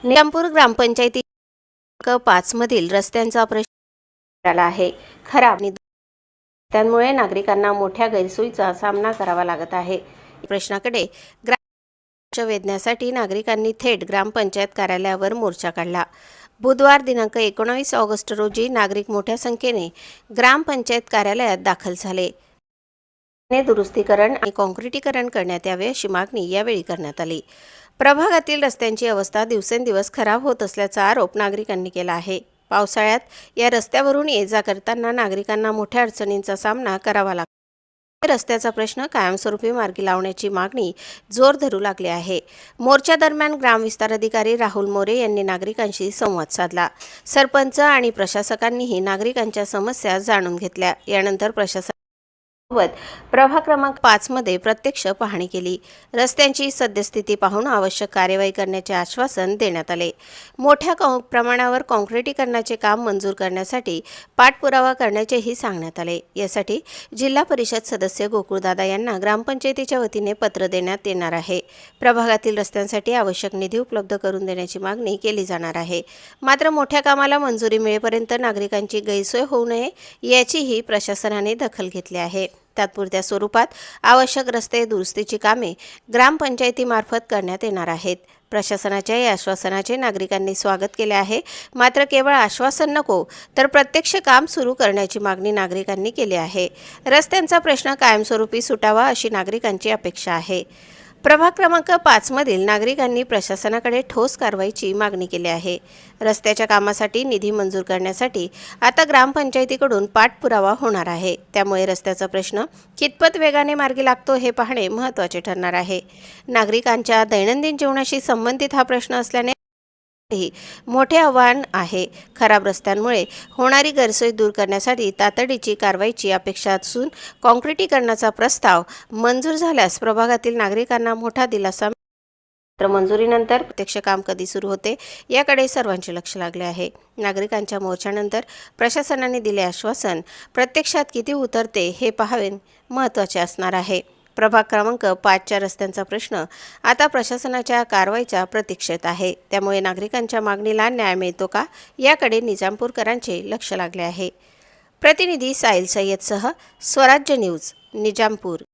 निजामपूर ग्रामपंचायती 5 मधील रस्त्यांचा प्रश्न आला आहे. खराब त्यामुळे नागरिकांना मोठ्या गैरसोयीचा सामना करावा लागत आहे. प्रश्नाकडे लक्ष वेधण्यासाठी नागरिकांनी थेट ग्रामपंचायत कार्यालयावर मोर्चा काढला. बुधवार दिनांक 19 ऑगस्ट रोजी नागरिक मोठ्या संख्येने ग्रामपंचायत कार्यालयात दाखल झाले. दुरुस्तीकरण आणि काँक्रिटीकरण करण्यात यावे अशी मागणी यावेळी करण्यात आली. प्रभागातील रस्त्यांची अवस्था दिवसेंदिवस खराब होत असल्याचा आरोप नागरिकांनी केला आहे. पावसाळ्यात या रस्त्यावरून ये-जा करताना नागरिकांना मोठ्या अडचणींचा सामना करावा लागतो. रस्त्याचा प्रश्न कायमस्वरूपी मार्गी लावण्याची मागणी जोर धरू लागली आहे. मोर्चा दरम्यान ग्रामविस्तार अधिकारी राहुल मोरे यांनी नागरिकांशी संवाद साधला. सरपंच आणि प्रशासकांनीही नागरिकांच्या समस्या जाणून घेतल्या. यानंतर प्रशासन प्रभाग क्रमांक 5 मध्ये प्रत्यक्ष पाहणी केली. रस्त्यांची सद्यस्थिती पाहून आवश्यक कार्यवाही करण्याचे आश्वासन देण्यात आले. मोठ्या प्रमाणावर काँक्रिटीकरणाचे काम मंजूर करण्यासाठी पाठपुरावा करण्याचेही सांगण्यात आले. यासाठी जिल्हा परिषद सदस्य गोकुळदादा यांना ग्रामपंचायतीच्या वतीने पत्र देण्यात येणार आहे. प्रभागातील रस्त्यांसाठी आवश्यक निधी उपलब्ध करून देण्याची मागणी केली जाणार आहे. मात्र मोठ्या कामाला मंजुरी मिळेपर्यंत नागरिकांची गैरसोय होऊ नये याचीही प्रशासनाने दखल घेतली आहे. तात्पुरत्या स्वरूपात आवश्यक रस्ते दुरुस्तीची कामे ग्रामपंचायतीमार्फत करण्यात येणार आहेत. प्रशासनाच्या या आश्वासनाचे नागरिकांनी स्वागत केले आहे. मात्र केवळ आश्वासन नको तर प्रत्यक्ष काम सुरू करण्याची मागणी नागरिकांनी केली आहे. रस्त्यांचा प्रश्न कायमस्वरूपी सुटावा अशी नागरिकांची अपेक्षा आहे. प्रभाग क्रमांक 5 मधील नागरिकांनी प्रशासनाकडे ठोस कारवाईची मागणी केली आहे. रस्त्याच्या कामासाठी निधी मंजूर करण्यासाठी आता ग्रामपंचायतीकडून पाठपुरावा होणार आहे. त्यामुळे रस्त्याचा प्रश्न कितपत वेगाने मार्गी लागतो हे पाहणे महत्त्वाचे ठरणार आहे. नागरिकांच्या दैनंदिन जीवनाशी संबंधित हा प्रश्न असल्याने मोठे आव्हान आहे. खराब रस्त्यांमुळे होणारी गैरसोय दूर करण्यासाठी तातडीची कारवाईची अपेक्षा असून काँक्रिटीकरणाचा प्रस्ताव मंजूर झाल्यास प्रभागातील नागरिकांना मोठा दिलासा मिळेल. मंजुरीनंतर प्रत्यक्ष काम कधी सुरू होते याकडे सर्वांचे लक्ष लागले आहे. नागरिकांच्या मोर्चानंतर प्रशासनाने दिले आश्वासन प्रत्यक्षात किती उतरते हे पाहावे महत्त्वाचे असणार आहे. प्रभाग क्रमांक 5च्या रस्त्यांचा प्रश्न आता प्रशासनाच्या कारवाईच्या प्रतीक्षेत आहे. त्यामुळे नागरिकांच्या मागणीला न्याय मिळतो का याकडे निजामपूरकरांचे लक्ष लागले आहे. प्रतिनिधी साहिल सय्यदसह स्वराज्य न्यूज, निजामपूर.